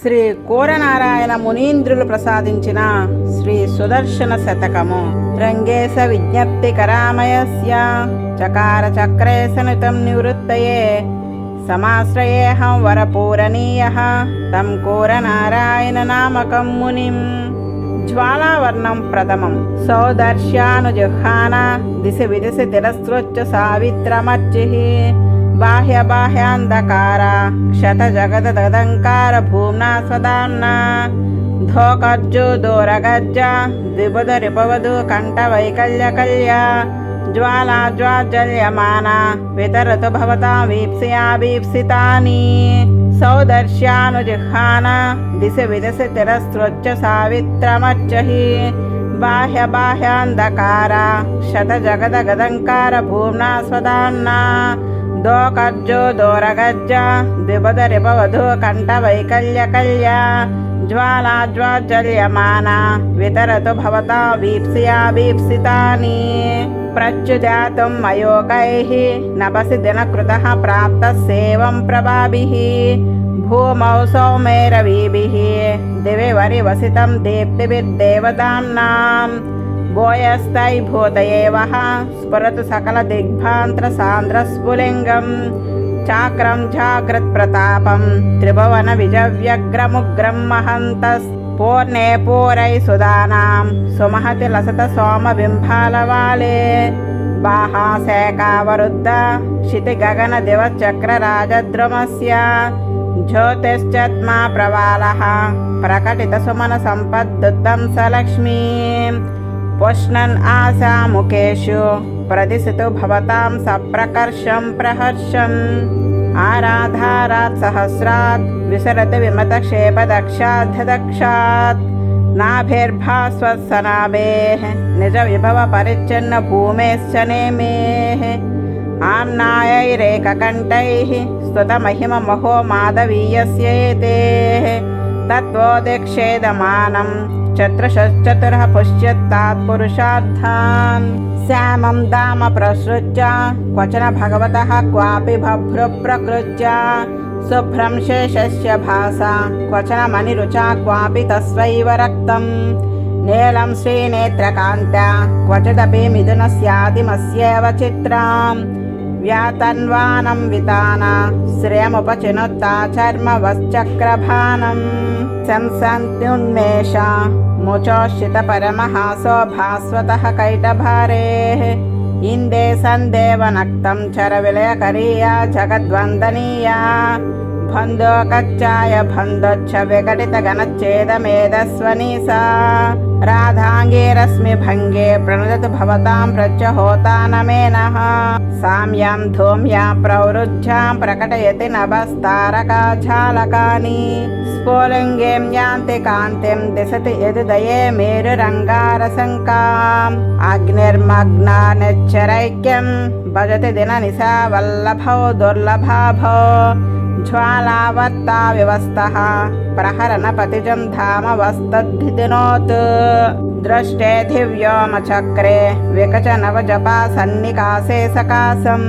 శ్రీ కోరనారాయణ మునీంద్రులు ప్రసాదించిన శ్రీ సుదర్శన శతకము. రంగేశ విజ్ఞప్తి కరామయస్య చకార చక్రే సనుతం నివృత్తయే సమాశ్రయేహం వరపూరణీయః తం కోరనారాయణ నామకం మునిం. జ్వాలావర్ణం ప్రథమం. సౌదర్శ్యానుజుహాన దిశి విదిశి తిరస్కృత్య సావిత్రమర్చిః బాహ్య బాహ్యాంధకార క్షత జగద దదంకార భూమ్నా స్వదామ్నా ధోకర్జు దూరగజ్జ ద్విబుధ రిపవధు కంఠ వైకల్య కల్య జ్వాలా జ్వాజల్యమాన వితరతు భవతాం వీప్సియా వీప్సితాని. సౌదర్శ్యానుజిహ్వాన దిశి విదిశి తిరస్కృత్య సావిత్రమర్చిః బాహ్య బాహ్యాంధకార క్షత జగద గదంకార భూమ్నా స్వదామ్నా దోకర్జో దూరగజ్జ ద్విబుధ రిపవధు కంఠ వైకల్య కల్య జ్వాలా జ్వాజల్యమాన వితరతు భవతాం వీప్సియా వీప్సితాని. ప్రచ్యుదాతుం మయోగైః నభసి దినకృతః ప్రాప్తః సేవం ప్రభాభిః భూమౌ సౌమేరవీభిః దివి వరివసితం దీప్తిభిర్దేవతామ్నాం భూయస్తైభూతయేవః స్ఫురతు సకల దిగ్భాంత్ర సాంద్ర స్ఫులింగం చాక్రం జాగ్రత్ ప్రతాపం త్రిభువన విజవ్యగ్రముగ్రం మహంతస్ పూర్ణే పూరై సుదానాం సుమహతి లసత సోమ బింబాలవాలే బాహాశేకావరుద్ధ క్షితి గగన దివచక్ర రాజద్రుమస్య జ్యోతిశ్చత్మా ప్రవాలః ప్రకటిత సుమన సంపద్దుద్దం సలక్ష్మీ పుష్ణన్ ఆశాముఖేషు ప్రదిశతు భవతాం సప్రకర్షం ప్రహర్షం ఆరాధారాత్ సహస్రాత్ విసరతి విమతక్షేప దక్షాధదక్షాత్ నాభిర్భాస్వత్సనాభేః నిజ విభవ పరిచ్ఛన్న భూమేశ్చ నేమేః ఆమ్నాయైరేకకంఠైః స్తుత మహిమ మహో మాధవీయస్యేతేః తత్వోదిక్షేదమానం చతుర్షశ్చతురః పుష్యత్తాత్ పురుషార్థాన్ శ్యామం దామ ప్రసృత్య క్వచన భగవతః క్వాపి బభ్రు ప్రకృత్య శుభ్రం శేషస్య భాసా క్వచన మణిరుచా క్వాపి తస్వైవ రక్తం నీలం శ్రీనేత్రకాంత్య క్వచిదపి మిథునస్యాదిమస్యేవ చిత్రాం వ్యాతన్వానం వితాన శ్రియముపచినుత్తా చర్మ వశ్చక్రభానం శంసంత్యున్మేష ముచోషిత పరమహాసో భాస్వతః కైటభారేః ఇందే సందేవనక్తం చర విలయకరీయా జగద్వందనీయా బంధోకచ్చాయ బంధోచ్చ విఘటిత గణచ్ఛేదమేధస్వనీసా రాధాంగేరస్మి భంగే ప్రణదతు భవతాం ప్రత్యహోతానమేనః సామ్యాం ధూమ్యా ప్రవృజ్జాం ప్రకటయతి నభస్తారకాఝాలకాని స్ఫులింగేం యాంతి కాంతిం దిశతి యదుదయే మేరురంగారశంకాం అగ్నిర్మగ్నానిశ్చరైక్యం భజతి దిన నిశా వల్లభో దుర్లభాభో జ్వాలావర్తా వివస్తః ప్రహరణ పతిజం ధామ వస్తద్ధినోత్ దృష్టే దివ్యోమచక్రే వికచ నవజపా సన్నికాసే సకాశం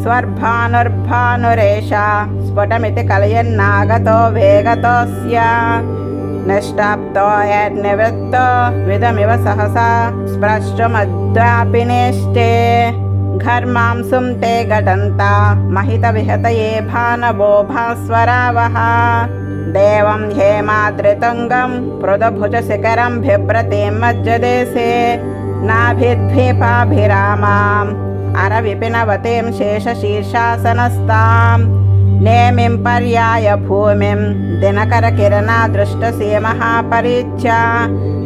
స్వర్భానుర్భానురేష స్ఫుటమితి కలయన్నాగతో వేగతోస్య నిష్టాప్తో యన్నివృత్తో విధమివ సహసా స్పృష్టమద్వాపి నేష్టే ఘర్మాంసుం తే ఘటంతా మహిత విహతయే భానవో భాస్వరావః దేవం హేమాద్రితుంగం పృథుభుజ శిఖరం బిభ్రతీం మజ్జదేశే నాభిద్వీపాభిరామాం అర విపినవతీం శేషశీర్షాసనస్తాం నేమిం పర్యాయ భూమిం దినకర కిరణా దృష్టసీమః పరీచ్ఛ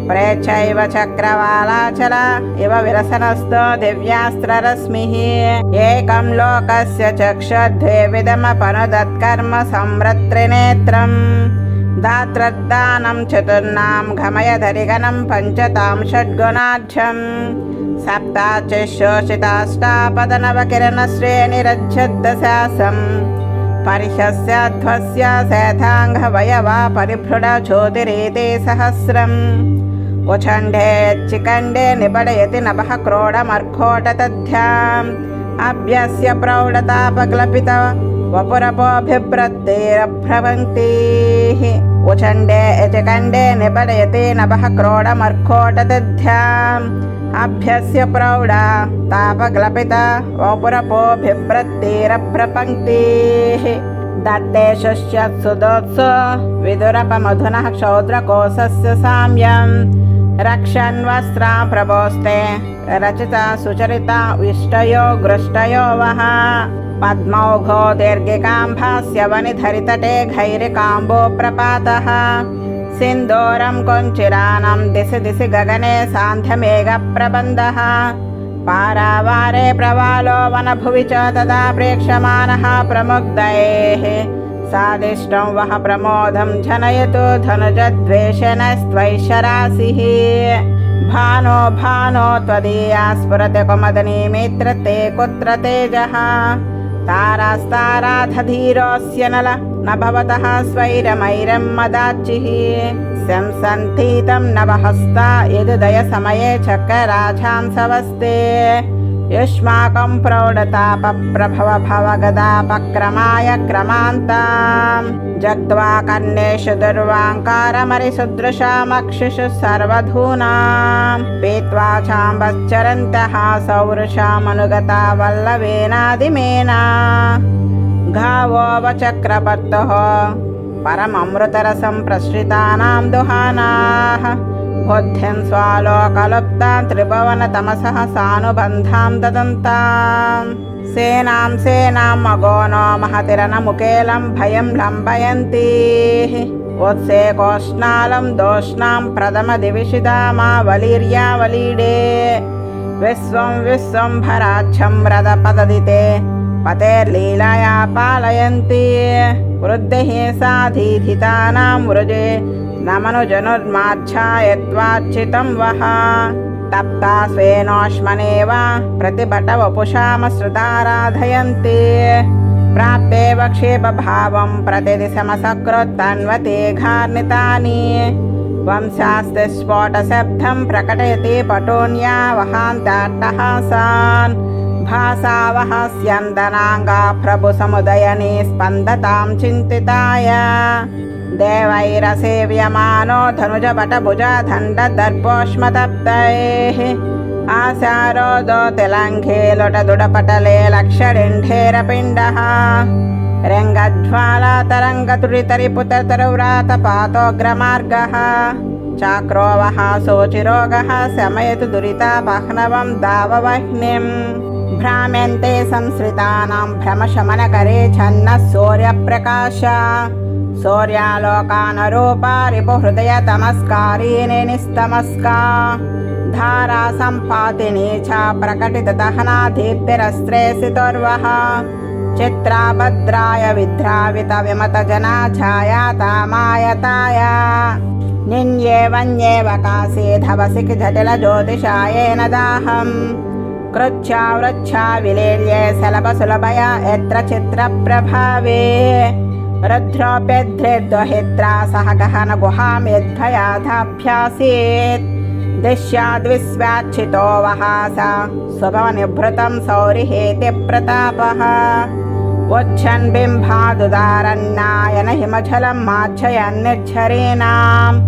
ప్రేచ్ఛైవ చక్రవాలాచల ఇవ విరసనస్తో దివ్యాస్త్రరశ్మిః ఏకం లోకస్య చక్షుర్ద్వివిధమపనుదత్కర్మ సంవృత్రినేత్రం దాత్రద్దానం చతుర్నాం గమయధరిగణం పంచతాం షడ్గుణాఢ్యం సప్తాచిశోషితాష్టాపదనవకిరణశ్రేణిరజ్జద్దశాసం పరిశస్యాధ్వస్య శేతాంగవయవా పరిభృఢ జ్యోతిరేతే సహస్రం ఉఛండే చికండే నిబడయతి నభః క్రోడమర్కోటతథ్యాం అభ్యస్య ప్రౌఢతాపక్లపిత వపురపోభిభ్రత్తేరభ్రవంతి. कुचण्डे यचकण्डे निपडयति नभः क्रोडमर्कोटदध्याम् अभ्यस्य प्रौढा तापग्लपिता वपुरपो बिभ्रत्तिरभ्रपङ्क्तिः दत्ते शुष्यत्सुदोत्सु विदुरपमधुनः क्षौद्रकोशस्य साम्यम् रक्षन् वस्त्रा प्रभोस्ते रचिता सुचरिता विष्टयो गृष्टयो वः पद्मौघो दीर्घिकाम्भास्य वनिधरितटे घैरिकाम्बो प्रपातः सिन्दूरं कुञ्चिरानं दिशि दिशि गगने सान्ध्यमेघप्रबन्धः पारावारे प्रवालो वनभुवि च तदा प्रेक्षमाणः प्रमुग्धैः सादिष्टं वः प्रमोदं जनयतु धनुजद्वेषणस्त्वैशरासिः भानो भानो त्वदीया स्फुरति कुमदनी मित्रते कुत्र तेजः तारास्ताराधधीरोऽस्य नल न भवतः स्वैरमैरं मदाचिः संसन्तीतं नवहस्ता यदुदयसमये चक्रराजांसवस्ते युष्माकं प्रौढतापप्रभव भवगदापक्रमाय क्रमान्तां जग्ध्वा कन्येषु दुर्वाङ्कारमरिसुदृशामक्षिषु सर्वधूनां पीत्वा चाम्बश्चरन्तः सौरुषामनुगता वल्लवेनादिमेना घावो वचक्रपर्तुः परममृतरसं प्रसृतानां दुहानाः बुद्धिं स्वालोकलुप्तां त्रिभुवनतमसः सानुबन्धां ददन्तां सेनां सेनां मगोनो महतिरनमुकेलं भयं लम्बयन्तीः उत्सेकोष्णालं दोष्णां प्रथमदिविषिदामावलीर्यावलीडे विश्वं विश्वंभराच्छं रदपददिते पतेर्लीलया पालयन्ति वृद्धिः साधीधितानां वृजे नमनुजनुर्माच्छायत्वाच्युतं वः तप्ता स्वेनोष्मनेव प्रतिभटवपुषामश्रुताराधयन्ति प्राप्ते वक्षेपभावं प्रतिदिशमसकृत्तन्वतेघार्नितानि वंशास्ति स्फोटशब्दं प्रकटयति पटोन्या वहान्ताट्टहासान् भासावहस्यन्दनाङ्गा प्रभुसमुदयने स्पन्दतां चिन्तिताय देवैरसेव्यमानो धनुजभटभुजा दण्डदर्पोष्मतप्तैः आशारोदो तिलङ्घे लोटदुडपटले लक्षडिण्ढेरपिण्डः रङ्गज्वालातरङ्गतुरितरिपुततरुव्रातपातोऽग्रमार्गः चाक्रोवः शोचिरोगः शमयतु दुरितापह्नवं दाववह्निं भ्राम्यन्ते संसृतानां भ्रमशमनकरे छन्नः सूर्यप्रकाश सूर्यालोकानरूपा रिपुहृदयतमस्कारीने निस्तमस्का धारा सम्पातिनी च प्रकटितदहना दीप्तिरस्त्रेसितोर्वः चित्राभद्राय विद्रावितविमतजना छायातामायताय निन्येवन्येव काशीधवसिक जटिलज्योतिषायेन दाहं कृच्छा वृच्छा विलील्ये सलभसुलभया यत्र चित्रप्रभावे रुद्रोऽप्यध्रिर्दुहित्रा सह गहनगुहां यद्भयादाभ्यासीत् दिश्याद्विश्वाच्छितो वहास स्वभवनिभृतं सौरिहेति प्रतापः उच्छन् बिम्बादुदारन्नायन हिमझलं माच्छयन्निच्छरीणाम्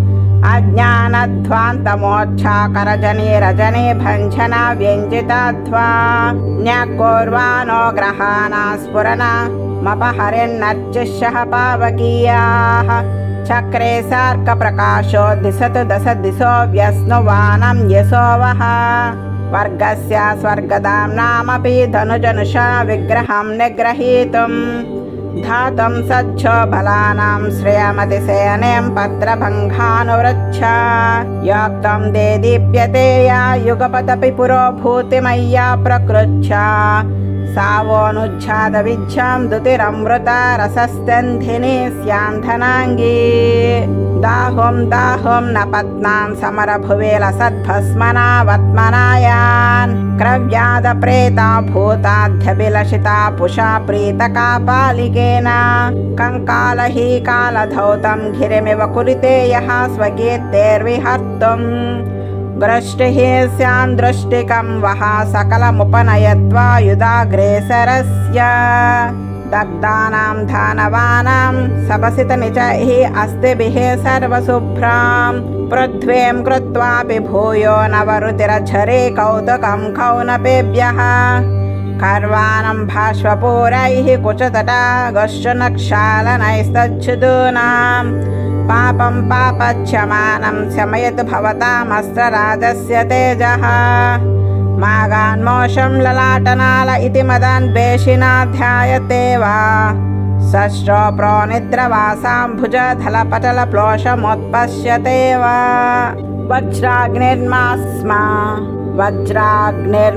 अज्ञानध्वान्तमोच्छाकरजने रजने भञ्जना व्यञ्जिताध्वा न्यकुर्वाणो ग्रहाणा स्फुरना मपहरिन्नर्चिष्यः पावकीयाः चक्रे सार्कप्रकाशो दिशतु दश दिशो व्यस्नुवानं यशो वः वर्गस्य स्वर्गदाम्नामपि धनुजनुषा विग्रहं निग्रहीतुं धातुं सज्जोबलानां श्रेयमतिशयनें पत्रभङ्गानुवृच्छा योक्तं देदीप्यते या युगपदपि पुरोभूतिमय्या प्रकृच्छा सावोनुच्छादविच्छां दुतिरमृता रसस्यन्धिनी स्यान्धनाङ्गी दाहुं दाहुं न पत्नां समरभुवे लसद्भस्मनावत्मनायान् क्रव्यादप्रेता भूताध्यभिलषिता पुषा प्रीतकापालिकेन कङ्कालहि कालधौतं गिरिमिव कुरुते यः स्वगीर्तेर्विहर्तुम् दृष्टिः स्यान्दृष्टिकं वः सकलमुपनयत्वा युधाग्रेसरस्य దగ్ధానాం ధానవానాం సపసితనిచైః అస్థిభిః సర్వశుభ్రాం పృథ్వీం కృత్వాపి భూయో నవరుతిరఝరే కౌతుకం కౌనపేభ్యః కర్వాణం భాష్వపూరైః కుచతటాగశ్చనక్షాళనైస్తచ్ఛుదూనాం పాపం పాపచ్చమానం శమయతు భవతామస్త్రరాజస్య తేజః మాగాన్మోషం లలాటనాల ఇతి మదాన్వేషినా ధ్యాయతే వా సశ్రో ప్రోనిద్రవాసాంభుజధలపటలప్లోషముత్పశ్యతే వా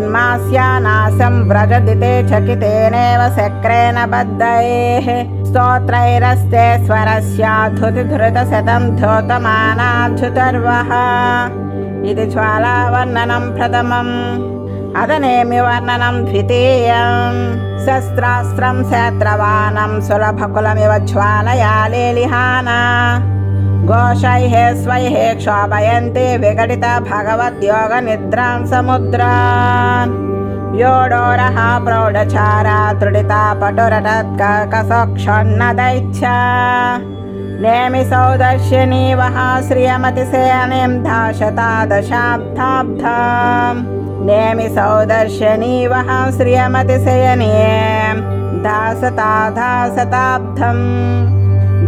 వజ్రాగ్నిర్మాస్యానాశం వ్రజదితే చకితేనేవ శక్రేణ బద్ధైః స్తోత్రైరస్తే స్వరస్యాధుతిధృతశతం ధ్యోతమానాధుతర్వః ఇది జ్వాలావర్ణనం ప్రథమం అదనేమి వర్ణనం ద్వితీయం శస్త్రాస్త్రం శేత్రవానం సులభకులమివ జ్వాలయా లేలిహానా ఘోషైః స్వైః క్షోభయంతి విఘటిత భగవద్యోగ నిద్రాం సముద్రాన్ వ్యోడోరః ప్రౌఢచారా తృడితా పటురటత్కర్కసోక్షణ్ణదైత్యా నేమి సౌదర్శనీవః శ్రియమతిశయనిం దాశతాదశాబ్దాబ్ధాం నేమి సౌదర్శనీవః శ్రియమతిశయనిం దాశతాధాశతాబ్ధం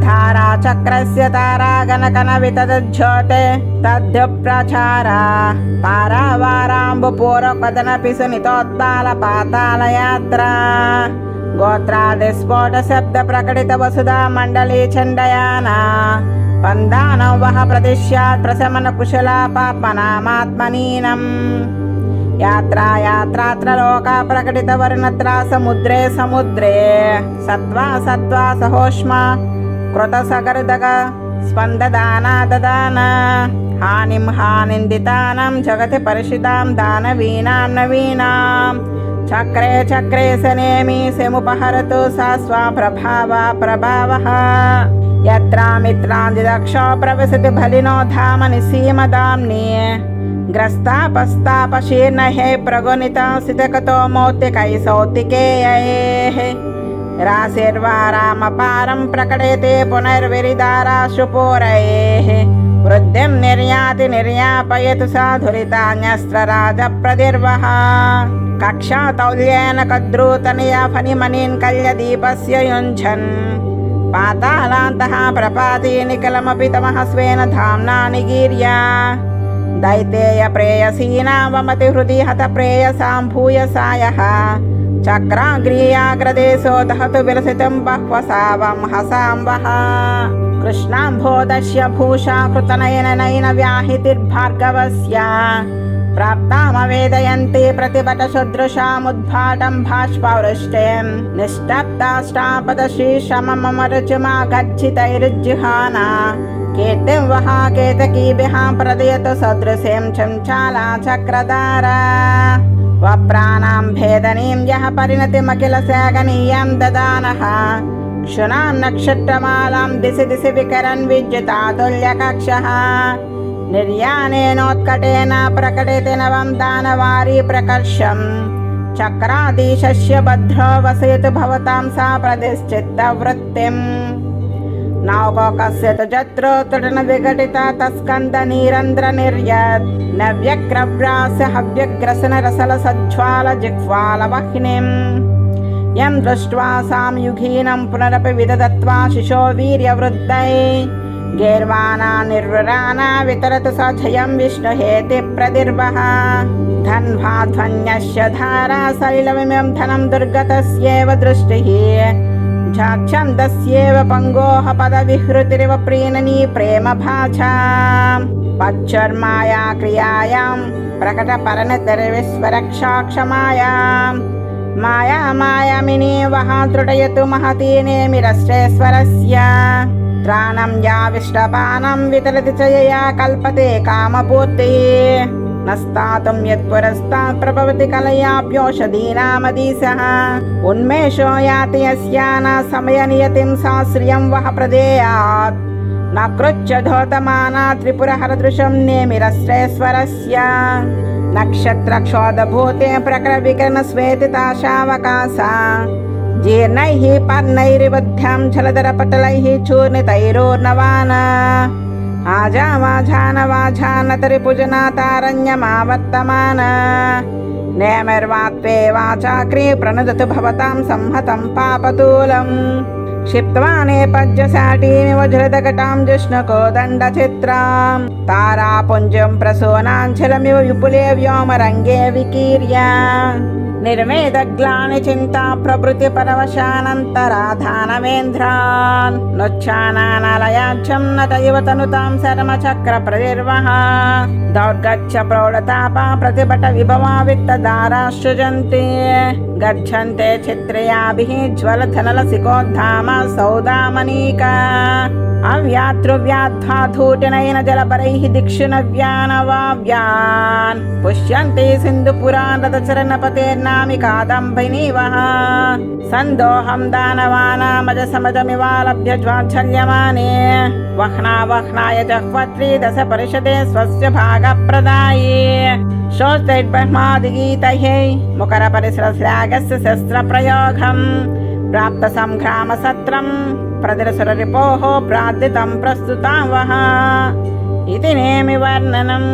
ధారాచక్రస్య తారాగణకన వితజ్యోతే తద్యుప్రచారా పారావారాంబుపూర్వకదనపి సునితోత్తాల పాతాళయాత్రా గోత్రాదిస్ఫోట శబ్ద ప్రకటిత వసుధా మండలీ చండయానా పందానం వహ ప్రతిష్యాత్ ప్రశమన కుశలా పాపనామాత్మనీనం యాత్రాయాత్రాత్ర లోకా ప్రకటిత వర్ణత్రా సముద్రే సముద్రే సత్వా సత్వా సహోష్మ కృత సగర్దగ స్పందదానా దదానా హానిం హానిందితానాం జగతి పరిషితాం దానవీనాం నవీనాం చక్రే చక్రే సనేమి సెముపహరతు సా స్వప్రభావా ప్రభావః యత్రామిత్రాందిదక్షో ప్రవసతి బలినో ధామని సీమదాంని గ్రస్తాపస్తాపశీర్ణహే ప్రగుణితా సితకతో మౌక్తికై సౌతికేయైః రాశిర్వారామపారం ప్రకటయతే పునర్విరిదారాశుపూరైః వృద్ధిం నిర్యాతి నిర్యాపయతు సాధురితాన్యస్త్రరాజప్రదిర్వః కక్షాతౌల్యేన కద్రూతనయా ఫణిమణీన్ కల్యదీపస్య యుంఝన్ పాతాళాంతః ప్రపాతి నిఖిలమపి తమః స్వేన ధామ్నా నిగీర్య దైతేయ ప్రేయసీనావమతి హృది హత ప్రేయసాం భూయసాయః చక్రాగ్రీయాగ్రదేశో దహతు విలసితం బహ్వసావం హసాంబః కృష్ణాంబోదస్య భూషా కృతనయన నయన వ్యాహితిర్భార్గవస్య ప్రాప్తామవేదయంతి ప్రతిభట సదృశాముద్భాటం భాష్పవృష్టిం నిష్టప్తాష్టాపదశీర్షమమరుచిమా గర్జితైరుజ్జుహానా కీర్తిం వహ కేతకీభిః ప్రదయతు సదృశీం చంచాలా చక్రధారా వప్రాణాం భేదనీం యః పరిణతిమఖిల సేగనీయం దదానః క్షుణాం నక్షత్రమాలాం దిశి దిశి వికరన్ విద్యుతాతుల్యకక్షః నిర్యాణేనోత్కటేన ప్రకటితి నవం దానవారీ ప్రకర్షం చక్రాధీశస్య భద్రో వసయతు భవతాం సా ప్రతిశ్చిత్తవృత్తిం నౌకోకస్య తు జత్రో తుటన విఘటిత తస్కంద నీరంధ్ర నిర్యత్ నవ్యగ్రవ్రాస్య హవ్యగ్రసన రసల సజ్జ్వాల జిహ్వాల వహ్నిం యం దృష్ట్వా సాంయుఘీనం పునరపి విదదత్వా శిశో వీర్యవృద్ధై గేర్వాణా నిర్వరాణా వితరతు సజయం విష్ణుహేతి ప్రదిర్వః ధన్వాధ్వన్యస్య ధారా సలిలమిమం ధనం దుర్గతస్యేవ దృష్టిః ఛందస్యేవ పంగోః పదవిహృతిరివ ప్రీణనీ ప్రేమ భాషా పచ్చర్మాయా క్రియాయాం ప్రకట పరనిర్విస్వరక్షాక్షమాయాం మాయా మాయామినీ వహ త్రుటయతు మహతీ నేమిరశ్రేశ్వరస్య త్రాణం యా విష్టపానం వితరతి చ యయా కల్పతే కామపూర్తి నస్తాతుం యత్పురస్తాత్ ప్రభవతి కలయాప్యోషధీనామదీశః ఉన్మేషో యాతి యస్యానా సమయనియతిం సా శ్రియం వహ ప్రదేయాత్ నకృచ్ఛధోతమానా త్రిపురహరదృశం నేమిరశ్రేశ్వరస్య నక్షత్రక్షోధభూతే ప్రకరవికరణ శ్వేతితాశావకాశా జీర్ణైః పర్ణైర్విబుద్ధ్యాం జలధరపటలైః చూర్ణితైరోర్నవాన ఆజావాజానవాజానతరిపుజనాతారణ్యమావర్తమాన నేమిర్వాత్వే వాచాక్రీ ప్రణదతు భవతాం సంహతం పాపతూలం क्षिप्त्वा नेपज्यसाटीमिव जलदकटां जिष्णुकोदण्डचित्रां तारापुञ्जं प्रसूनाञ्चलमिव विपुले व्योमरङ्गे विकीर्य निर्वेदग्लानि चिन्ता प्रभृति परवशानन्तराधानवेन्द्रान् नोच्छानालयाच्छं नतैव तनुतां शर्मचक्रप्रतिर्वः दौर्गच्छ प्रौढतापा प्रतिपट विभवा वित्तदाराश्रुजन्ति गच्छन्ते चित्रयाभिः ज्वलधनलसिकोद्धामा सौदामनीका अव्यातृव्याध्वाधूटिनयन जलपरैः दिक्षुनव्यानवाव्यान् पुष्यन्ते सिन्धुपुरान् रथचरणपतेर्नामिकादम्भिनीवः सन्दोहं दानवानामजसमजमिवालभ्य ज्वाच्छल्यमाने वह्नावह्नाय जह्वत्री दश परिषदे स्वस्य भागप्रदाये शोचैर्ब्रह्मादिगीतैः मुकरपरिसरस्यागस्य शस्त्रप्रयोगम् प्राप्तसङ्ग्रामसत्रं प्रदिरसुररिपोः प्रार्थितं प्रस्तुतां वः इति नेमिवर्णनम्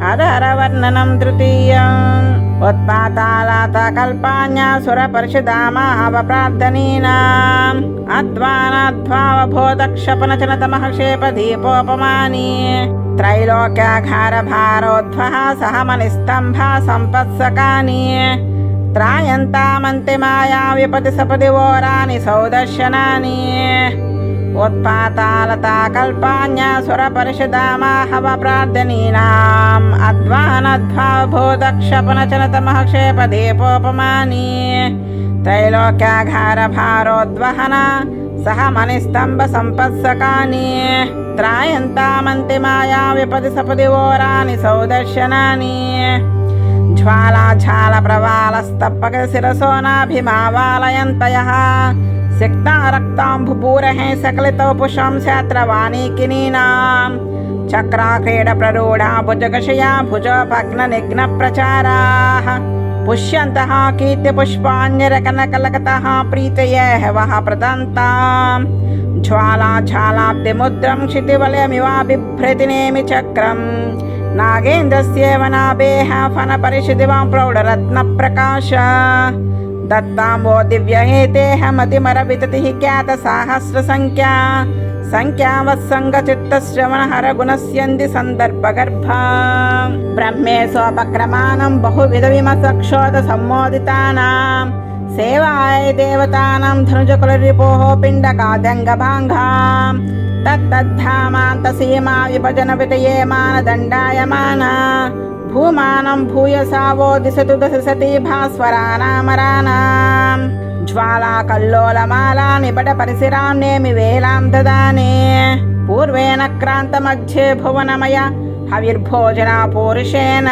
अधरवर्णनं तृतीयम् उत्पातालातकल्पान्यासुरपरिषदामावप्रार्थनीनाम् अध्वानाध्वावबोधक्षपनचनतमः क्षेपदीपोपमानी त्रैलोक्याघारभारोध्वः सहमनिस्तम्भा सम्पत्सकानि त्रायन्तामन्तिमाया विपति सपदि वोरानि सौदर्शनानि उत्पातालताकल्पान्यासुरपरिषदामाहवप्रार्थनीनाम् अध्वानध्वावबोधक्षपनचनतमः क्षेपदीपोपमानि त्रैलोक्याघारभारोद्वहन सहमनिस्तम्भ सम्पत्सकानि त्रायन्तामन्तिमाया विपति सपदि वोरानि सौदर्शनानि ज्वालाझालप्रवालस्तप्पकशिरसोनाभिमावालयन्तयः सिक्ता रक्ताम्बुपूरः सकलितो पुषं शात्रवाणीकिनीनां चक्राक्रीडप्ररूढा भुजगशया भुजभग्ननिघ्नप्रचाराः पुष्यन्तः कीर्तिपुष्पाण्यरकनकलकतः प्रीतयः वः प्रदन्तां ज्वालाझालाब्धिमुद्रं क्षितिवलयमिवाबिभ्रतिनेमि चक्रम् नागेन्द्रस्येव नाभेः फनपरिषदिवां प्रौढरत्नप्रकाश दत्ताम्बो दिव्यहेतेः मतिमरविततिः ख्यातसाहस्रसङ्ख्या संख्यावत्सङ्गचित्तश्रवणहरगुणस्यन्ति सन्दर्भगर्भा ब्रह्मेशोपक्रमानं बहुविधविमसक्षोधसम्मोदितानां सेवाय देवतानां धनुजकुलरिपोः पिण्डकादङ्गभाङ्गां तत्तद्धामान्तसीमा विभजनवितये मानदण्डायमाना भूमानं भूयसावो दिशतु दशसती भास्वरानामराणां ज्वालाकल्लोलमाला निबडपरिशिरां नेमि वेलां ददाने पूर्वेण क्रान्तमध्ये भुवनमय हविर्भोजना पूरुषेण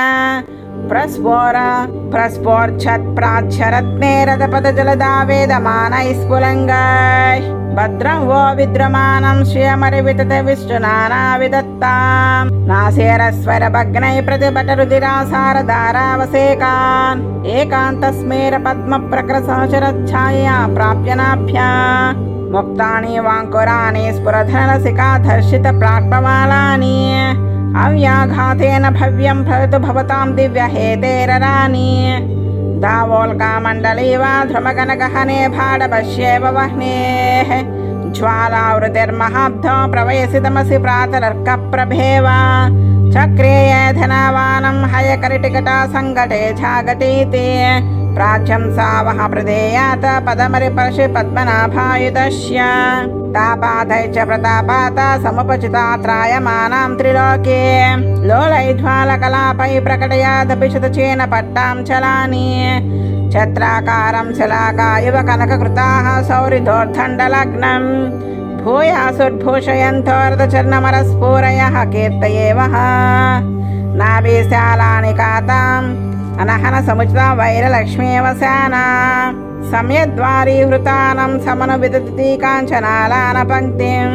प्रस्फोर्च्छत्प्राच्छरत्ने रथपदजलदावेदमानैः स्फुलङ्गैः भद्रं वो विद्रमानं श्रियमरिवितते विष्णुनाना विदत्तां नासेरस्वरभग्नैः प्रतिभटरुधिरासारधारावसेकान् एकान्तस्मेरपद्मप्रकृसहचरच्छायया प्राप्यनाभ्या मुक्तानि वाङ्कुराणि स्फुरधनसिकाधर्षितप्राक्पमालानि अव्याघातेन भव्यं भवतु भवतां दिव्यहेतेरराणि दावोल्कामण्डलीव ध्रुमगणगहने भाडपश्येव वह्नेः ज्वालावृतिर्महाब्धो प्रवयसि तमसि प्रातरर्कप्रभेव चक्रे धनावानं हयकरिटिकटा सङ्गटे झागटीति प्राच्यं सावः प्रदेयात पदमरिपर्षि पद्मनाभायुधस्य तापातै च प्रतापात समुपचिता त्रायमानां त्रिलोके लोलैज्वालकलापै प्रकटयादपि शतचेन पट्टां चलानि छत्राकारं शलाकायव कनककृताः सौरिधोर्धण्डलग्नं भूयासुर्भूषयन्तोर्धचर्णमरस्फूरयः कीर्तयेवः नाभिशालानि काताम् अनहन समुचिता वैरलक्ष्मीवसाना सम्यद्वारी हृतानं समनुविदति काञ्चनालानपङ्क्तिं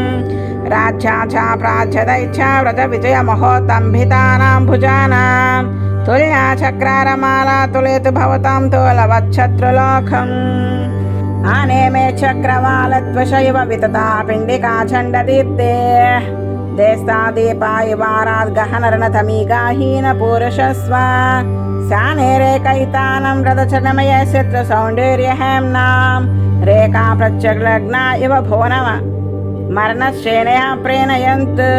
राज्याचा प्राच्यदैच्छा व्रजविजयमहोत्तम्भितानां भुजानां तुल्या चक्रारमाला तुलेतु भवतां तोलवच्छत्रुलोकम् आनेमे चक्रवालत्वश इव वितता पिण्डिका चण्डदीप्ते देस्तादीपा इवाराद् गहनरणतमीगाहीनपूरुषस्व स्यानेरेकैतानं रथचरणमय शत्रुसौण्डर्यहेम्नां रेखा प्रत्यग्लग्ना इव भुवनम मरणश्रेणया प्रेणयन्तु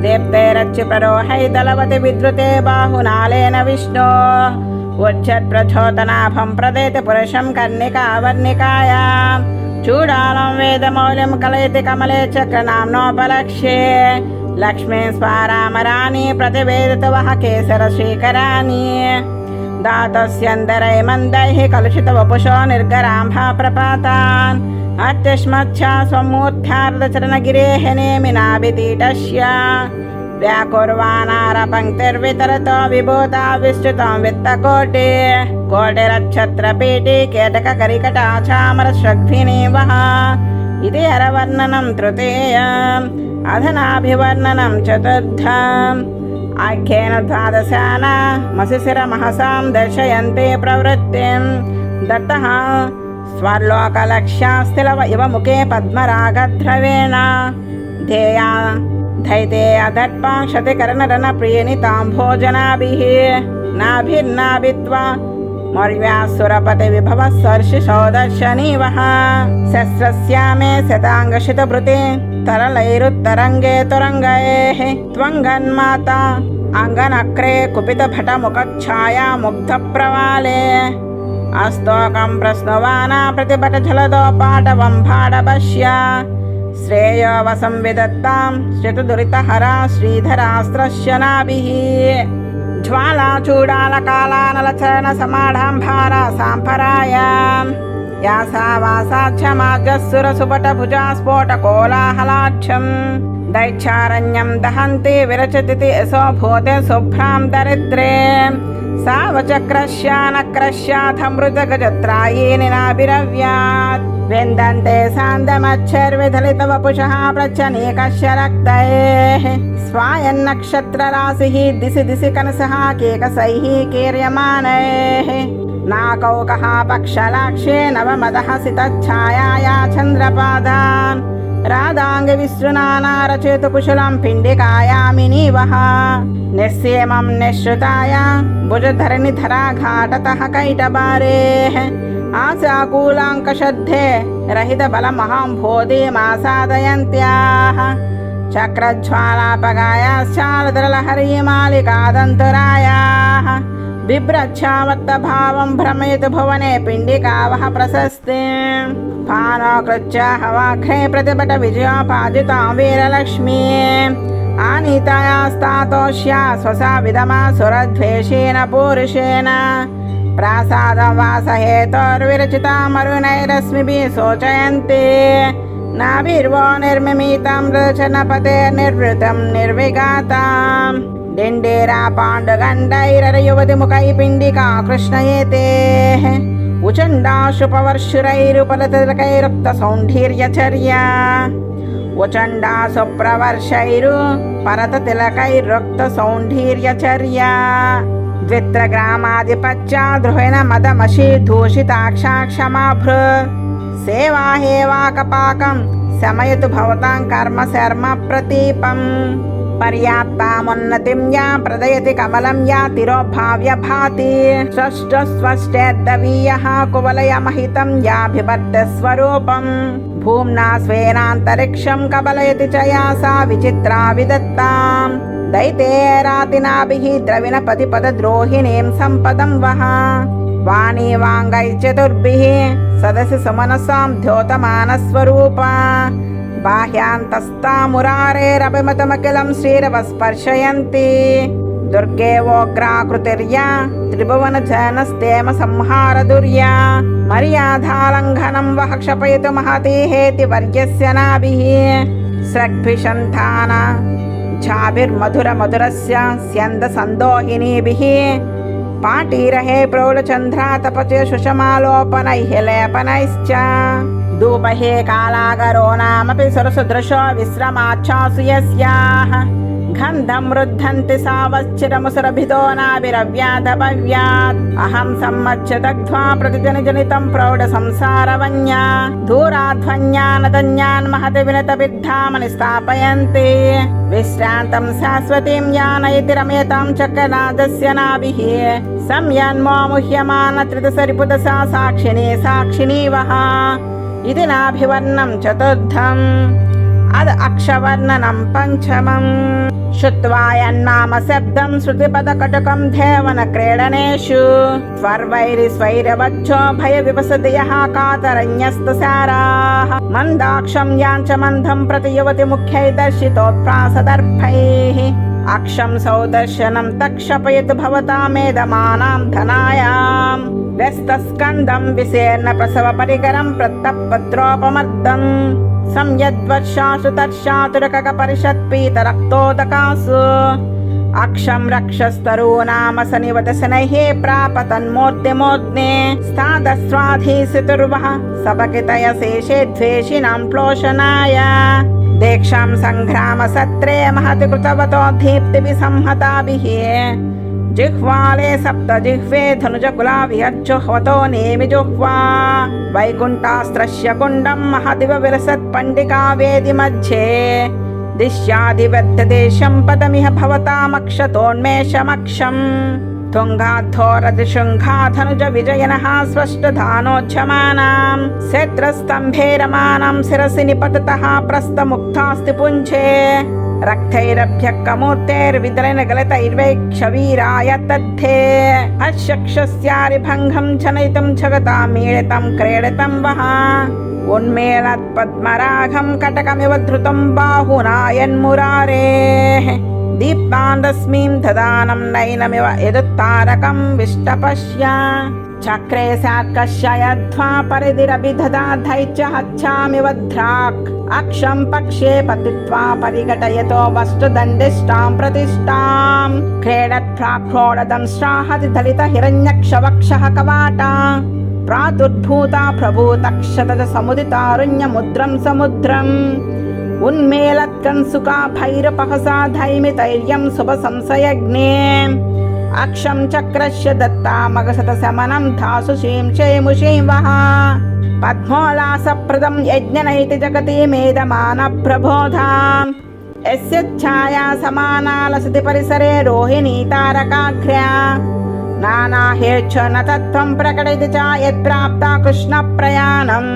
दीप्तैरच्युप्ररोहै दलवति विद्रुते बाहुनालेन विष्णो उच्चत्प्रचोदनाभं प्रदेति पुरुषं कर्णिकावर्णिकायां चूडालं वेदमौल्यं कलयति कमले चक्रनाम्नोपलक्ष्ये लक्ष्मीं स्वारामराणि प्रतिवेदितवः केसरश्रीकराणि दातस्यन्दरै मन्दैः कलुषितवपुषो निर्गराम्भा प्रपातान् अत्युष्मच्छा स्वमूर्ध्यार्धचरणगिरेः नेमिनाभितीटस्य व्याकुर्वाणारपङ्क्तिर्वितरतो विभूता विस्तृतं वित्तकोटि कोटिरच्छत्रपीठी केटककरिकटाचामरश्रग्भिनीवः इति हरवर्णनं तृतीयम् अधनाभिवर्णनं चतुर्थम् आख्येन द्वादशाना मसिशिरमहसां दर्शयन्ते प्रवृत्तिं दत्तः स्वर्लोकलक्ष्यास्तिलव इव मुखे पद्मरागद्रवेण ध्येया धैतेया दर्पांशतिकर्णरनप्रियनितां भोजनाभिः नाभिर्नाभित्वा मौर्व्यासुरपतिविभवः सर्षिषोदर्शनीवः शस्त्रस्यामे शताङ्गशितभृते तरलैरुत्तरङ्गे तुरङ्गैः त्वङ्गन्माता अङ्गनक्रे कुपितभटमुखच्छाया मुग्धप्रवाले अस्तोकं प्रस्नुवाना प्रतिभटजलदो पाटवं भाडपश्य श्रेयो वसं विदत्तां श्रितदुरितहरा श्रीधरास्त्रस्य नाभिः ज्वालाचूडालकालानलचरणसमाढाम्भारा साम्परायां यासा वासाच्छमाजस्सुरसुपटभुजा स्फोटकोलाहलाक्षं दैच्छारण्यं दहन्ति विरचति यसो भूते शुभ्रां दरिद्रे सावचक्रस्यानक्रस्याथमृतगजत्रायेनि नाभिरव्यात् विन्दन्ते सान्दमच्छर्विधलितवपुषः प्रच्छनीकस्य रक्तैः स्वायन्नक्षत्रराशिः दिशि दिशि कनसः केकसैः कीर्यमानैः नाकौकः पक्षलाक्षे नवमदः सितच्छायाया चन्द्रपादान् राधाङ्गविसृणानारचेतुकुशलं पिण्डिकायामिनीवः निःसीमं निःश्रुताया भुजधरणिधरा घाटतः कैटबारेः आशाकूलाङ्कशद्धे रहितबलमहाम्भोधिमासादयन्त्याः चक्रज्वालापगायाश्चालधरलहरीमालिकादन्तरायाः बिभ्रच्छावत्तभावं भ्रमयतु भुवने पिण्डिकावः प्रशस्तिं पानोकृत्य हवाघ्रे प्रतिपट विजयोपाजितां वीरलक्ष्मी आनीतायास्तातोष्या स्वसा विदमासुरद्वेषेण पूरुषेण प्रासादं वासहेतोर्विरचितामरुणैरश्मिभिः शोचयन्ति नाभिर्वो निर्मिमीतां रचनपते निर्वृतं निर्विघातां दिण्डेरा पाण्डुगण्डैरयुवतिमुखैः पिण्डिका कृष्णयेतेः उचण्डाशुपवर्षुरैरुपलतिलकैरुक्तसौण्डीर्यचर्या उचण्डासुप्रवर्षैरुपरततिलकैरुक्तसौण्डीर्यचर्या द्वित्रग्रामाधिपत्या द्रोहेण मदमशीधूषिताक्षा क्षमाभृ सेवा हेवाकपाकं शमयतु भवतां कर्म शर्म प्रतीपम् पर्याप्तामुन्नतिं या प्रदयति कमलं या तिरोभाव्य भाति षष्ठस्वष्टेर्दवीयः कुवलयमहितं याभिभद्रस्वरूपं भूम्ना स्वेनान्तरिक्षं कबलयति च या सा विचित्रा विदत्तां दैतेरातिनाभिः द्रविणपतिपदद्रोहिणीं सम्पदं वः वाणी वाङ्गैश्चतुर्भिः सदसि सुमनसां द्योतमानस्वरूपा बाह्यान्तस्तामुरारेरभिमतमखिलं श्रीरवस्पर्शयन्ति दुर्गे वोग्राकृतिर्या त्रिभुवनजनस्तेम संहारदुर्या मर्यादालङ्घनं वः क्षपयतु महती हेति वर्यस्य नाभिः स्रग्भिषन्थाना झाभिर्मधुरमधुरस्य स्यन्दसन्दोहिनीभिः पाटीरहे प्रौढचन्द्रातपचे सुषमालोपनैः लेपनैश्च धूपहे कालागरो नामपि सुरसुदृशो विश्रमाच्छासु यस्याः గంధం రుద్ధంతి సావశ్చిరముసురభిదో నాభిరవ్యాధభవ్యాత్ అహం సమ్మచ్చ దగ్ధ్వా ప్రతిజనిజనితం ప్రౌఢ సంసారవన్యా దూరాధ్వన్యానదన్యాన్ మహతి వినత విద్ధామని స్థాపయంతి విశ్రాంతం శాశ్వతీం యానయతి రమయతాం చక్రనాదస్య నాభిః సంయన్మోముహ్యమాన త్రిదశరిపుదశా సాక్షిణీ సాక్షిణీ వహ ఇది నాభివర్ణం చతుర్థం అద్ అక్షవర్ణనం పంచమం శుత్వా యన్నామ శబ్దం శృతిపదకటకం ధేవన క్రీడనేషు స్వర్వైరిస్వైరవచ్చో భయ వివసదయః కాతరన్యస్తసారాః మందాక్షం యాంచ మందం ప్రతి యువతి ముఖ్యై దర్శితోత్ప్రాసదర్భైః అక్షం సౌదర్శనం తక్షపయతు భవతామేదమానాం ధనాయాం వ్యస్తస్కందం విశీర్ణ ప్రసవ పరికరం ప్రత్తపత్రోపమర్దం సంయద్వర్షాసు తర్షాతురకక పరిషత్పీత రక్తోదకాసు అక్షం రక్షస్తరూనామస నివదశనైః ప్రాపతన్మూర్తిమూర్ధ్నే స్థాదస్వాధీసితుర్వః సపకితయ శేషే ద్వేషిణాం ప్లోషనాయ దీక్షాం సంగ్రామ సత్రే మహతి కృతవతో దీప్తిభి సంహతాభిః జిహ్వాలే సప్త జిహ్వే ధనుజకులా విహజ్జుహ్వతో నేమి జుహ్వా వైకుంఠాస్త్రస్య కుండం మహదివ విలసత్ పండికా వేది మధ్యే దిశ్యాధివద్దదేశం పదమిహ భవతామక్షతోన్మేషమక్షం తుంగాద్ధోరతిశృంగాధనుజ విజయనః స్పష్టధానోచ్యమానాం శత్రస్తంభే రమాణం శిరసి నిపతతః ప్రస్థముక్తాస్తి పుంఛే రక్తైరభ్యక్కమూర్తైర్విదలనగలతైర్వైక్షవీరాయ తద్ధే అశక్షస్యారిభంగం జనయితం జగతాం మీళితం క్రీడితం వః ఉన్మేళత్పద్మరాగం కటకమివ ధృతం బాహునాయన్మురారేః దీప్తాందస్మిం దదానం నయనమివ యదుత్తారకం విష్టపశ్య చక్రే సాత్కర్షయధ్వా పరిధిరభిదధాధైశ్చ హచ్చామివ ధ్రాక్ అక్షం పక్షే పతిత్వా పరిఘటయతో వస్తుదండిష్టాం ప్రతిష్టాం క్రీడత్ప్రాక్రోడదంశ్రాహతి దళిత హిరణ్యక్షవక్షః కవాట ప్రాదుర్భూతా ప్రభూతక్షతజ సముదితారుణ్యముద్రం సముద్రం ఉన్మేళత్కంసుకా భైరపహసా ధైమితైర్యం శుభ సంశయజ్ఞే అక్షం చక్రస్య దత్తామగసత శమనం ధాసు శీంషేముషీం వః పద్మోలాసప్రదం యజ్ఞనైతి జగతి మేధమాన ప్రబోధాం యస్య ఛాయా సమానాలసతి పరిసరే రోహిణీ తారకాఘ్ర్యా నానాహేచ్ఛ నతత్వం ప్రకటయతి చ యత్ప్రాప్తా కృష్ణ ప్రయాణం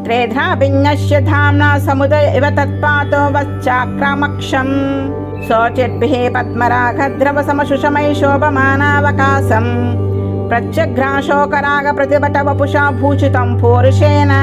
త్రేధా విన్యస్య ధామ్నా సముదయ ఇవ తత్పాతో వచ్చాక్రమక్షం శోచిద్భిః పద్మరాగద్రవ సమశుషమై శోభమానావకాశం ప్రత్యఘ్రాశోకరాగ ప్రతిభట వపుషా భూషితం పూరుషేణ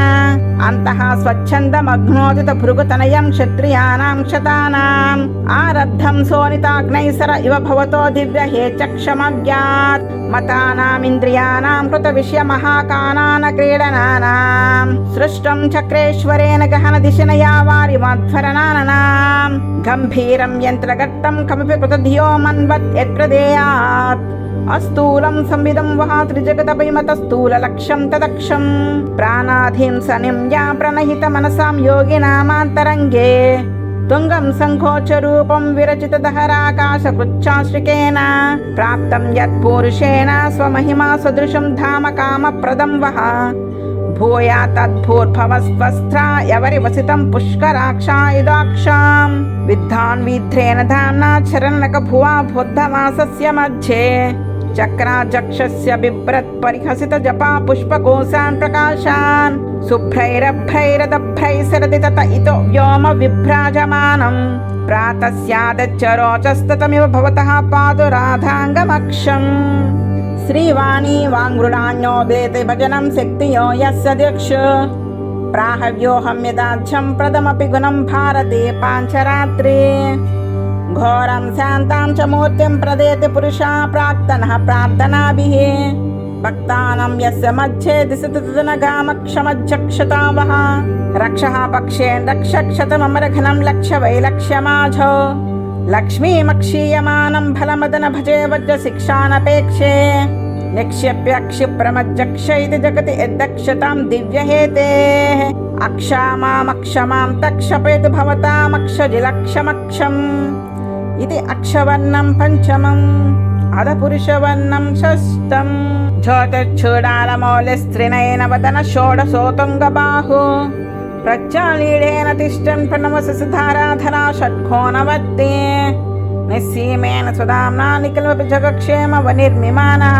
అంతః స్వచ్ఛందమగ్నోదిత భృగుతనయం క్షత్రియాణాం క్షతానాం ఆరబ్ధం సోనితాగ్నైసర ఇవ భవతో దివ్యహే చక్షమవ్యాత్ మతానామింద్రియాణాం కృత విషయ మహాకానాన క్రీడనానాం సృష్టం చక్రేశ్వరేణ గహన దిశనయా వారి మధ్వరనానాం గంభీరం యంత్రగర్తం కమపి కృతధియో మన్వత్ యత్ప్రదేయాత్ అస్థూలం సంవిదం వహ త్రిజగతపైమతస్థూల లక్ష్యం తదక్షం ప్రాణాధీం సనిమ్యా ప్రణహిత మనసాం యోగినామాంతరంగే తుంగం సంకోచరూపం విరచిత దహరాకాశకృచ్ఛాశ్రికేణ ప్రాప్తం యత్పురుషేణ స్వమహిమా సదృశం ధామ కామప్రదం వహ భూయా తద్భూర్భవస్వస్త్రా ఎవరి వసితం పుష్కరాక్షాయుధాక్షాం విద్ధాన్ విధ్రేణ ధామ్నా చరణక భువా బుద్ధవాసస్య మధ్యే చక్రాజక్షస్య బిభ్రత్ పరిహసిత జపా పుష్పకోశాన్ ప్రకాశాన్ శుభ్రైరభ్రైరదభ్రైః సరది తత ఇతో వ్యోమ విభ్రాజమానం ప్రాతస్యాదచ్చరోచస్తతమివ భవతః పాదురాధాంగమక్షం శ్రీవాణి వాంగ్మృడాన్యో వేతి భజనం శక్తియో యస్య దిక్షు ప్రాహవ్యోహం యదాధ్యం ప్రథమపి గుణం భారతే పాంచరాత్రే ఘోరం శాంతాం చ మూర్తిం ప్రదేతి పురుషా ప్రాక్తనః ప్రార్థనాభిః భక్తానాం యస్య మధ్యే దిశతి తదనగామక్షమధ్యక్షతా వః రక్షః పక్షేన్ రక్షక్షతమమరఘనం లక్ష్య వైలక్ష్యమాఝో లక్ష్మీమక్షీయమానం ఫలమదన భజే వజ్ర శిక్షానపేక్షే నిక్షిప్య క్షిప్రమజ్జక్ష ఇది జగతి యద్దక్షతాం దివ్యహేతేః అక్షామామక్షమాం తక్షపేతు భవతామక్షజిలక్షమక్షం ఇది అక్షవర్ణం పంచమం అధపురుషవర్ణం షష్టం జ్యోతిర్చూడాలమౌలిస్త్రినయనవదన షోడశోతుంగబాహు ప్రజ్వాలీడేన తిష్టన్ ప్రణవసధారాధనా షట్కోణవర్తే నిస్సీమేన సుధామ్నా నిఖిలమపి జగక్షేమవనిర్మిమానః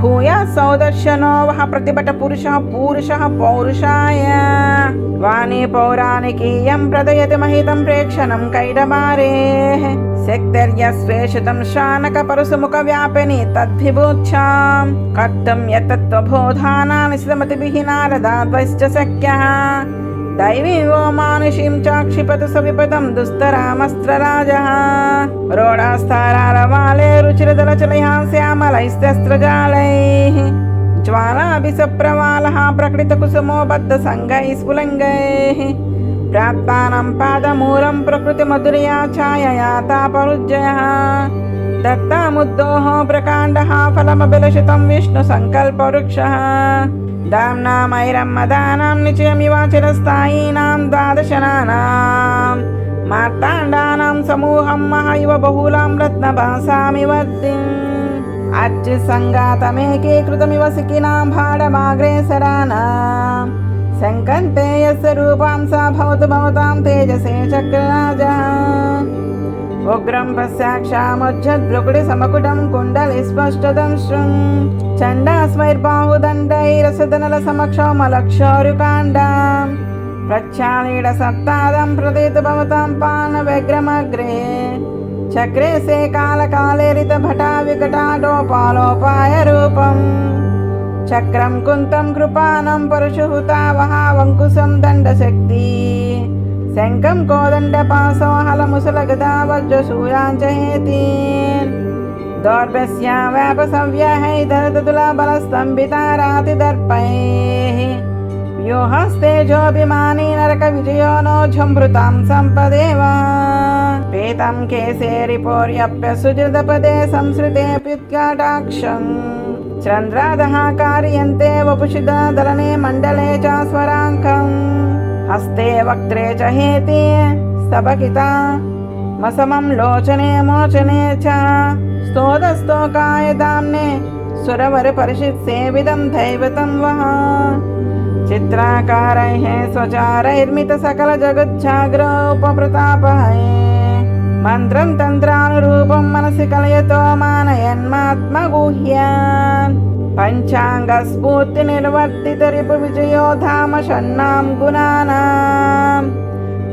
భూయాసౌ దర్శనో వః ప్రతిభట పురుషः పౌరుషాయ వాణి పౌరాణికీయం ప్రదయతి మహితం ప్రేక్షణం కైడమారేః శక్తిర్యస్వేషితం శానక పరుసుముఖ వ్యాపిని తద్విభూచ్ఛాం కర్తం యత్తత్వబోధానాని సిద్ధమతిభిః నారదాద్వైశ్చ శక్యః దైవీవో మానుషీం చాక్షిపతు సవిపదం దుస్తరామస్త్రరాజः రోడాస్తారారవాలే రుచిరదలచలయః శ్యామలైస్తస్త్రజాలైః జ్వాలాభిసప్రవాలः ప్రకృతికుసుమో బద్ధసంగైः స్ఫులింగైః ప్రాప్తానం పాదమూలం ప్రకృతిమధురయా ఛాయయా తాపరుజ్జయः దత్తాముద్దోః ప్రకాండः ఫలమభిలషితం విష్ణుసంకల్పవృక్షः దామ్నామైరమ్మదానాం నిచయమివాచిరస్థాయీనాం ద్వాదశనానాం మార్తాండానాం సమూహం మహైవ బహుళాం రత్నభాసామివర్తిం అర్చిసంగాతమేకీకృతమివ సికినాం భాడమాగ్రేసరానాం శంకంతే యస్య రూపాం స భవతు భవతాం తేజసే చక్రరాజः ఉగ్రం పశ్చాక్షాముజ్జద్భృకుడి సమకుటం కుండలి స్పష్టదంశ్రం చండాస్మైర్బాహుదండైరసదనల సమక్షౌమలక్షోరుకాండాం ప్రచ్ఛాళీడ సప్తాదం ప్రదేతు భవతాం పాన వ్యగ్రమగ్రే చక్రే సే కాలకాలేరిత భటా వికటాటోపాలోపాయ రూపం చక్రం కుంతం కృపానం పరశుహుతావహావంకుశం దండశక్తి శంఖం కోదండపాసోహలముసలగదా వజ్రశూలాంచహేతి దౌర్భస్య వ్యాపసవ్యహైదరతులబలస్తంభితారాతిదర్పైః వ్యూహస్తేజోభిమానీ నరక విజయో नो झुम्भृतां सम्पदेव पीतं केसेरिपोर्यप्य सुजृतपदे संसृतेऽप्युत्काटाक्षम् चन्द्रादः कार्यन्ते वपुषिदा दलने मण्डले च स्वराङ्कम् हस्ते वक्त्रे च हेति स्तबकिता मसमं लोचने मोचने च स्तोदस्तोकाय दाम्ने सुरवरपरिषत्सेविदं दैवतं वः चित्राकारैः स्वचारैर्मितसकलजगज्जाग्रोपप्रतापैः मन्त्रं तन्त्रानुरूपं मनसि कलयतो मानयन्मात्मगुह्यान् पञ्चाङ्गस्फूर्तिनिर्वर्तितरिपुविजयो धाम षण्णां गुणानां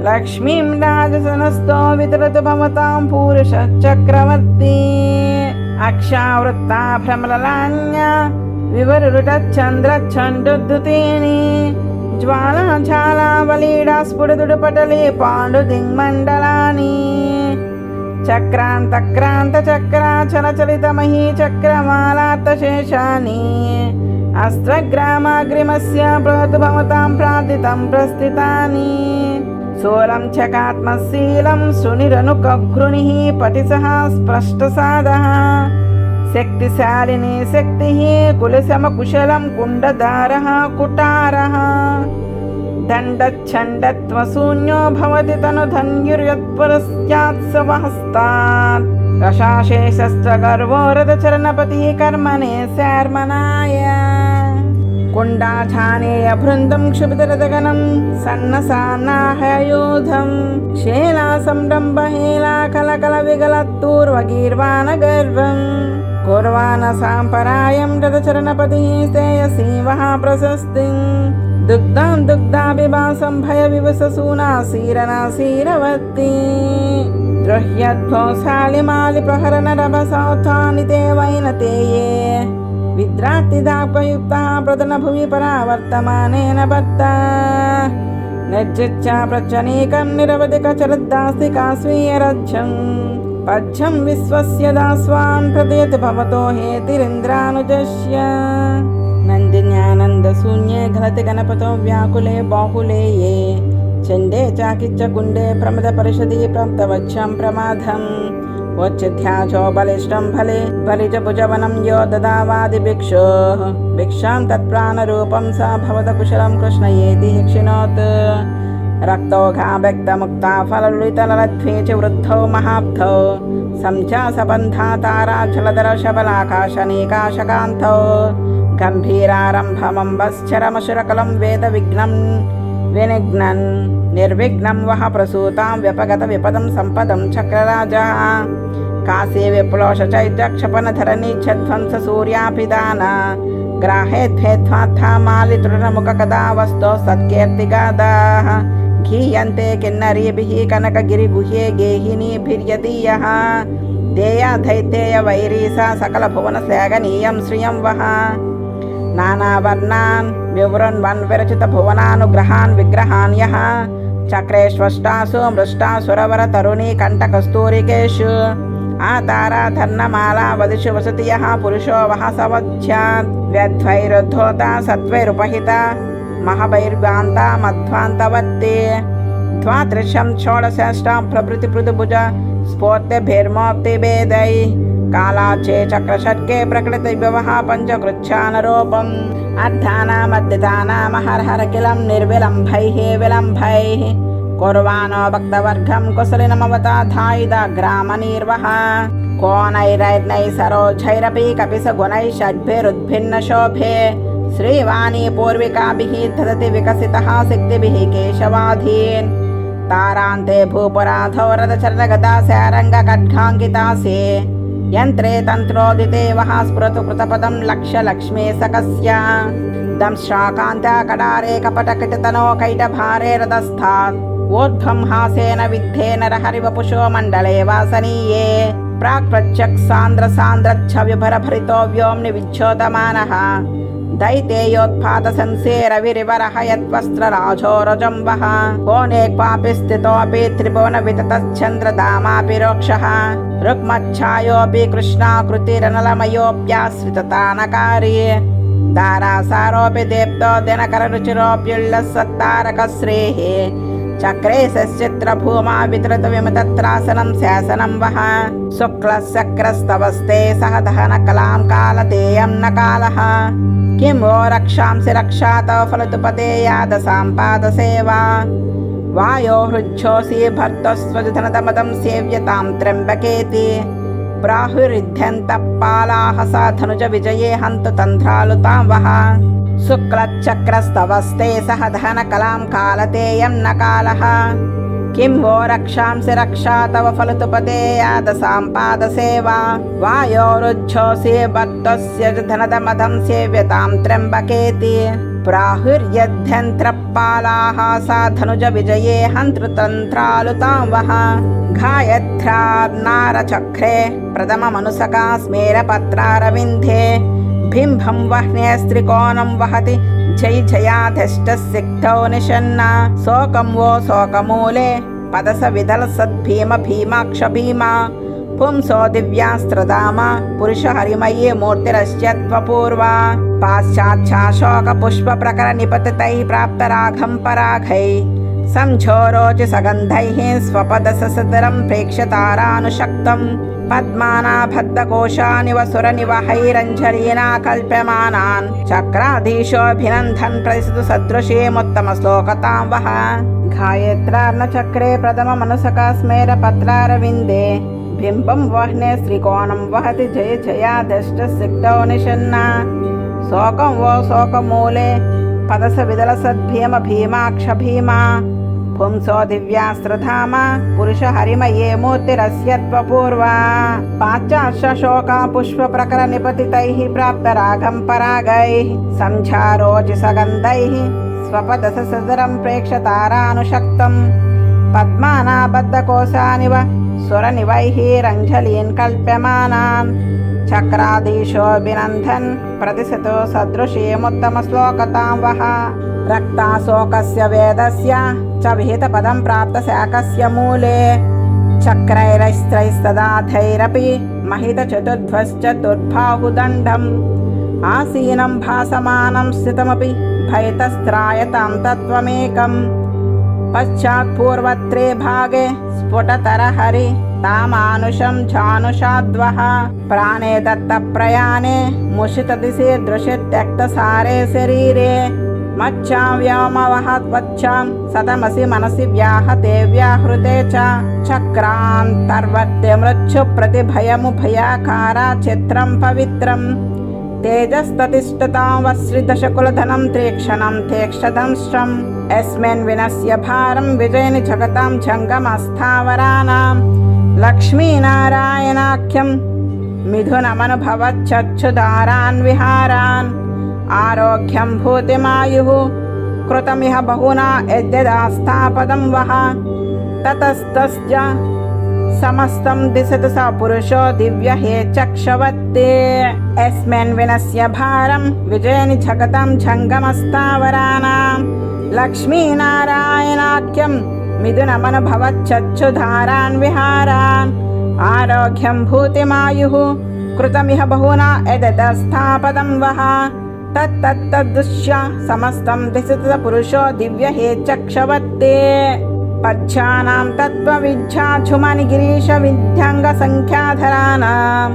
लक्ष्मीं राजसनस्थो वितरतु भवतां पूरुषचक्रवर्ती अक्षावृत्ता भ्रमललान्या विवरुटचन्द्रच्छण्डुद्धुतीनि ज्वालाझालावलीडा स्फुटदुडुपटले पाण्डुदिङ्मण्डलानि चक्रान्तक्रान्तचक्राचलचलितमही चक्रमालार्तशेषानि अस्त्रग्रामाग्रिमस्य बृहत् भवतां प्रार्थितं प्रस्थितानि सोलं चकात्मशीलं सुनिरनुकघृणिः पटिसः स्पष्टसादः शक्तिशालिनी शक्तिः कुलसमकुशलं कुण्डधारः कुटारः दण्डच्छण्डत्वशून्यो भवति तनुधन्युर्यत्परस्यात्सवहस्तात् रशाशेषस्त्वगर्वो रथचरणपतिः कर्मणे स्यार्मनाय कुण्डाझानेय बृन्दं क्षुभितरथगणं सन्नसान्नाहयोधं शेलासंरम्भहेला कलकलविगलत्तूर्वगीर्वाणगर्वं कुर्वाणसाम्परायं रथचरणपतिः श्रेयसी वः प्रशस्तिं दुग्धां दुग्धाभिभासं भयविवससूनासीरनासीरवत्ति द्रह्यध्वोसालिमालिप्रहरणरभसौथानि ते वैनतेये विद्रात्तिदापयुक्तः प्रदनभुवि परावर्तमानेन भर्ता निर्जिच्चा प्रचनीकं निरवधिकचरद्दास्तिका स्वीयरज्जं पज्झं विश्वस्य दास्वान् प्रदेति भवतो हेतिरिन्द्रानुजस्य नन्दिन्यानन्दशून्ये घलति गणपतो व्याकुले बाहुले ये चण्डे चाकिच्चकुण्डे प्रमदपरिषदि प्रप्तवच्छं प्रमादम् वोच्चिध्याचो बलिष्ठं फले परिजभुजवनं यो ददावादिभिक्षोः भिक्षां तत्प्राणरूपं सा भवतकुशलं कृष्णयेति हिक्षिणोत् रक्तौघाव्यक्तमुक्ता फललुलितललध्वे च वृद्धौ महाब्धौ संचासबन्धा ताराचलदरशबलाकाशनेकाशकान्तौ गम्भीरारम्भमम्बश्चरमशुरकलं वेदविघ्नं विनिघ्नन् निर्विघ्नं वः प्रसूतां व्यपगतविपदं सम्पदं चक्रराजः काशी विप्लोषचैत्यक्षपनधरणी छध्वंस सूर्याभिदान ग्राहेद्भेद्वात्थामालितृणमुखकदा वस्तो सत्कीर्तिगादाः गीयन्ते किन्नरीभिः कनकगिरिगुह्ये गेहिनीभिर्यदीयः देया दैतेय वैरीसा सकलभुवनस्यागनीयं श्रियं वः नानावर्णान् विवृण्वन् विरचितभुवनानुग्रहान् विग्रहान् यः चक्रेष्वष्टासु मृष्टासुरवरतरुणी कण्ठकस्तूरिकेषु आताराधर्णमाला वदिषु वसति यः पुरुषो वः सवध्यात् व्यध्वैरुद्धोता सत्वैरुपहिता महभैर्वान्ता मध्वान्तवत्ते द्वात्रिशं षोडशष्टां प्रभृति पृथुभुज स्फूर्तिभिर्मोक्तिभेदै कालाचे चक्रषट्के प्रकृतिविवः पञ्चकृच्छानरूपम् अर्धानामद्यतानामहरहरकिलं निर्विलम्भैः विलम्भैः कुर्वाणो भक्तवर्गं कुशलिनमवताधायिदाग्रामनिर्वह कोनैरैर्नैः सरोजैरपि कपिसगुणैः षड्भिरुद्भिन्नशोभे श्रीवाणी पूर्विकाभिः ददति विकसितः सिक्तिभिः केशवाधीन् तारान्ते भूपुराधो रथचरणगदास्यारङ्गखड्गाङ्कितासे यन्त्रे तन्त्रोदिते वः स्फुरतु कृतपदं लक्ष्मी सकस्य दंशाकान्त्या कडारे कपटकिटतनो कैटभारे रथस्थात् ऊर्ध्वं हासेन विद्धेन रहरिवपुषो मण्डले वासनीये प्राक्प्रत्यक्सान्द्रसान्द्रच्छविभरभरितो व्योम्नि विच्छोदमानः दैतेयोत्पातसंसेरविरिवरः यद्वस्त्रराजोरजं वः कोनेक्वापि स्थितोऽपि त्रिभुवनविततश्चन्द्रदामापि रोक्षः रुक्मच्छायोऽपि कृष्णाकृतिरनलमयोऽप्याश्रिततानकारी दारासारोऽपि देप्तो दिनकररुचिरोऽप्युल्लः सत्तारकश्रेः चक्रे सश्चित्रभूमा वितृतविमतत्रासनं शासनं वः शुक्लशक्रस्तवस्ते सह दहनकलां कालतेयं न कालः किं वो रक्षांसि रक्षातो फलतु पते यादसाम्पादसेवा वायो हृच्छोऽसि भर्तस्वजधनतमदं सेव्यतां त्र्यम्बकेति प्राहुरिध्यन्तः पालाः सा धनुज विजये हन्तु तन्त्रालुतां वः शुक्लचक्रस्तवस्ते सह दहनकलां कालतेयं न कालः किं वो रक्षांसि रक्षा तव फलतु पते यादसाम्पादसेवा वायोरुच्छोऽसि भक्तस्य धनदमदं सेव्यतां त्र्यम्बकेति प्राहुर्यध्यन्त्रपालाः सा धनुज विजये हन्तृतन्त्रालुतां वः घायत्रार्नारचक्रे प्रथममनुसका स्मेरपत्रारविन्धे बिम्बं वह्नेस्त्रिकोणं वहति जय जयाधिष्ठसिक्तौ निषन्ना शोकं वो शोकमूले पदस विदलसद्भीम भीमाक्ष भीमा पुंसो दिव्यास्त्रधामा पुरुषहरिमयी मूर्तिरस्यत्वपूर्वा पाश्चाच्छाशोकपुष्पप्रकरनिपतितैः प्राप्तराघं पराघैः संझोरोचि सगन्धैः स्वपदससदरं प्रेक्ष्यतारानुशक्तं पद्मानाभद्दकोशानिव सुरनिवहैरञ्जलीना कल्प्यमानान् चक्राधीशोऽभिनन्दन् प्रदिशतु सदृशीमुत्तमश्लोकतां वः गायत्रार्णचक्रे प्रथममनुसका स्मेरपत्रारविन्दे बिम्बं वह्ने श्रीकोणं वहति जय जयाधिष्ठसिक्तौ निषन्ना शोकं वो शोकमूले पदस विदलसद्भीम भीमाक्ष भीमा पुंसो दिव्यास्त्रधामा पुरुषहरिमये मूर्तिरस्यत्वपूर्वा पाश्चाशोका पुष्पप्रकरनिपतितैः प्राप्तरागं परागैः संझारोचि सगन्धैः स्वपदससदरं प्रेक्ष्यतारानुशक्तं पद्मानाबद्धकोशानिव सुरनिवैः रञ्जलीन् कल्प्यमानान् चक्राधीशोऽभिनन्दन् प्रतिशतो सदृशीमुत्तमश्लोकतां वः रक्ताशोकस्य वेदस्य च विहितपदं प्राप्तशाकस्य मूले चक्रैरस्त्रैस्तदाथैरपि महितचतुर्ध्वश्चतुर्बाहुदण्डम् आसीनं भासमानं स्थितमपि भयतस्त्रायतां तत्त्वमेकम् पश्चात्पूर्वत्रे भागे स्फुटतरहरि तामानुषं जानुषाद्वः प्राणे दत्तप्रयाणे मुषितदिशे दृशे त्यक्तसारे शरीरे మచ్చావ్యోమవహత్వచ్చాం సతమసి మనసి వ్యాహతే వ్యాహృతే చ చక్రాంతర్వర్తే మృత్యు ప్రతిభయము భయాకారా చిత్రం పవిత్రం తేజస్తతిష్టతాం వశ్రి దశకులధనం తీక్షణం తీక్షదంశ్రం యస్మిన్ వినస్య భారం విజయని జగతాం జంగమస్థావరానాం లక్ష్మీనారాయణాఖ్యం మిథునమనుభవచ్చచ్చుదారాన్ విహారాన్ ఆరోగ్యం భూతిమాయుః కృతమిహ బహునా యద్యదాస్థాపదం వహ తతస్తస్య సమస్తం దిశతు స పురుషో దివ్య హే చక్షవత్తే యస్మిన్ వినస్య భారం విజయని జగతం జంగమస్థావరానాం లక్ష్మీనారాయణాఖ్యం మిథునమనుభవచ్చచ్చుధారాన్ విహారాన్ ఆరోగ్యం భూతిమాయుః కృతమిహ బహునా యదస్థాపదం వహ తత్తద్దుష్య సమస్తం దిశతు పురుషో దివ్య హే చక్షవత్తే పచ్చానాం తత్వవిద్యాఝుమని గిరీశ విద్యాంగ సంఖ్యాధరానాం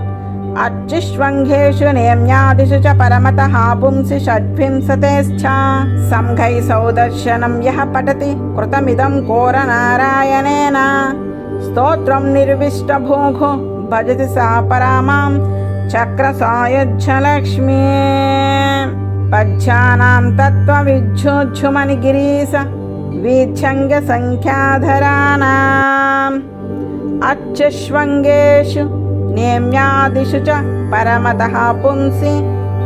అర్చిష్వంఘేషు నేమ్యాదిషు చ పరమతః పుంసి షడ్వింశతేశ్చ సంఘై సౌదర్శనం యః పఠతి కృతమిదం కోరనారాయణేన స్తోత్రం నిర్విష్టభోఘో భజతి సా పరమాం చక్రసాయుజ్యలక్ష్మీ పచ్చానాం తత్వవిద్యోఝుమని గిరీశ వీధ్యంగ సంఖ్యాధరానాం అర్చిష్వంగేషు నేమ్యాదిషు చ పరమతః పుంసి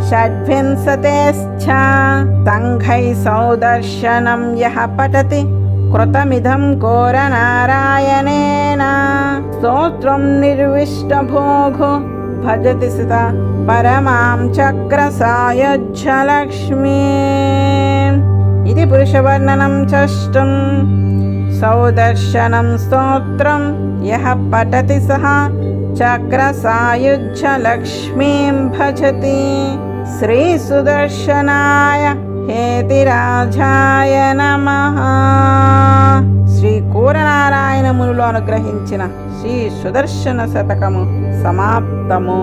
షడ్వింశతేశ్చ సంఘై సౌదర్శనం యః పఠతి కృతమిదం కోరనారాయణేన స్తోత్రం నిర్విష్టభోఘో భజతి సదా పరమాం చక్రసాయుజ్యలక్ష్మీ. ఇది పురుషవర్ణనం షష్టం. సౌదర్శనం స్తోత్రం యః పఠతి సః చక్రసాయుజ్యలక్ష్మీం భజతి. శ్రీ సుదర్శనాయ హేతిరాజాయ నమః. శ్రీ కూరనారాయణ మునులు అనుగ్రహించిన శ్రీ సుదర్శన శతకము సమాప్తము.